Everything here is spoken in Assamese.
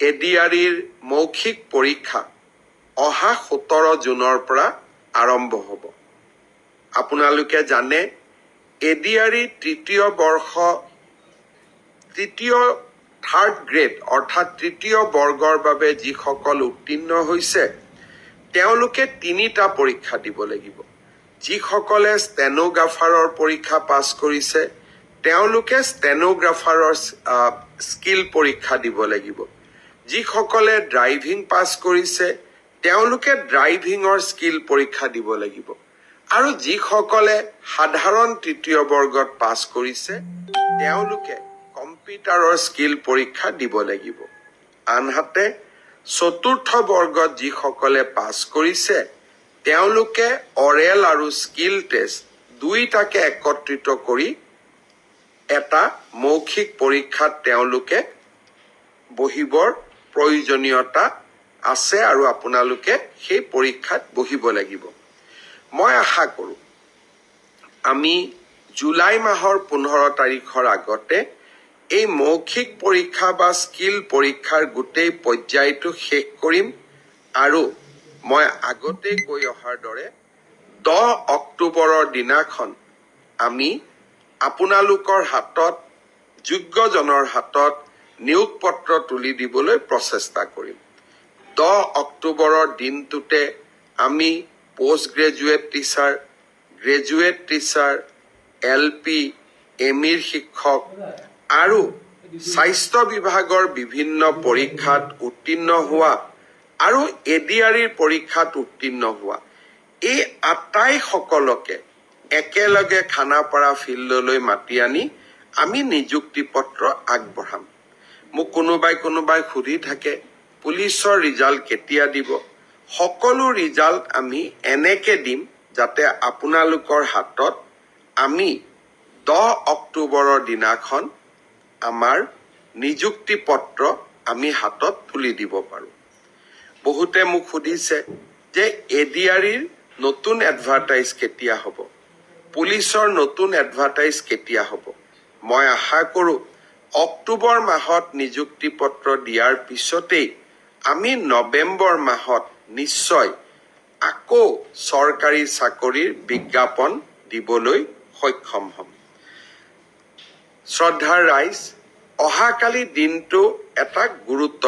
এডিআৰিৰ মৌখিক পৰীক্ষা অহা 17 জুনৰ পৰা আৰম্ভ হ'ব। আপোনালোকে জানে এডিআৰি থাৰ্ড গ্ৰেড অৰ্থাৎ তৃতীয় বৰ্গৰ বাবে যিসকল উত্তীৰ্ণ হৈছে তেওঁলোকে 3টা পৰীক্ষা দিব লাগিব। যিসকলে ষ্টেনোগ্ৰাফাৰৰ পৰীক্ষা পাছ কৰিছে তেওঁলোকে ষ্টেনোগ্ৰাফাৰৰ স্কিল পৰীক্ষা দিব লাগিব। যিসকলে ড্ৰাইভিং পাছ কৰিছে তেওঁলোকে ড্ৰাইভিঙৰ স্কিল পৰীক্ষা দিব লাগিব। আৰু যিসকলে সাধাৰণ তৃতীয় বৰ্গত পাছ কৰিছে তেওঁলোকে কম্পিউটাৰৰ স্কিল পৰীক্ষা দিব লাগিব। আনহাতে চতুৰ্থ বৰ্গত যিসকলে পাছ কৰিছে তেওঁলোকে অৰেল আৰু স্কিল টেষ্ট দুইটাকে একত্ৰিত কৰি এটা মৌখিক পৰীক্ষাত তেওঁলোকে বহিবৰ প্ৰয়োজনীয়তা আছে আৰু আপোনালোকে সেই পৰীক্ষাত বহিব লাগিব। মই আশা কৰোঁ আমি জুলাই মাহৰ 15 তাৰিখৰ আগতে এই মৌখিক পৰীক্ষা বা স্কিল পৰীক্ষাৰ গোটেই পৰ্যায়টো শেষ কৰিম আৰু মই আগতে কৈ অহাৰ দৰে 10 অক্টোবৰৰ দিনাখন আমি আপোনালোকৰ হাতত যোগ্যজনৰ হাতত নিয়োগ পত্ৰ তুলি দিবলৈ প্ৰচেষ্টা কৰিম। 10 অক্টোবৰৰ দিনটোতে আমি post graduate teacher, graduate teacher, LP, এমিৰ শিক্ষক আৰু স্বাস্থ্য বিভাগৰ বিভিন্ন পৰীক্ষাত উত্তীৰ্ণ হোৱা আৰু এডিআৰিৰ পৰীক্ষাত উত্তীৰ্ণ হোৱা এই আটাইসকলকে একেলগে খানাপাৰা ফিল্ডলৈ মাতি আনি আমি নিযুক্তি পত্ৰ আগবঢ়াম। মোক কোনোবাই সুধি থাকে পুলিচৰ ৰিজাল্ট কেতিয়া দিব? সকলো ৰিজাল্ট আমি এনেকে দিম যাতে আপোনালোকৰ হাতত আমি 10 অক্টোবৰৰ দিনাখন আমাৰ নিযুক্তি পত্ৰ আমি হাতত তুলি দিব পাৰোঁ। বহুতে মোক সুধিছে যে এডিআৰিৰ নতুন এডভাৰটাইজ কেতিয়া হ'ব? পুলিচৰ নতুন এডভাৰটাইজ কেতিয়া হ'ব? মই আশা কৰোঁ অক্টোবৰ মাহত নিযুক্তি পত্ৰ দিয়াৰ পিছতেই আমি নৱেম্বৰ মাহত নিশ্চয় আকৌ চৰকাৰী চাকৰিৰ বিজ্ঞাপন দিবলৈ সক্ষম হ'ম। শ্ৰদ্ধাৰ ৰাইজ, অহাকালি দিনটো এটা গুৰুত্বপূৰ্ণ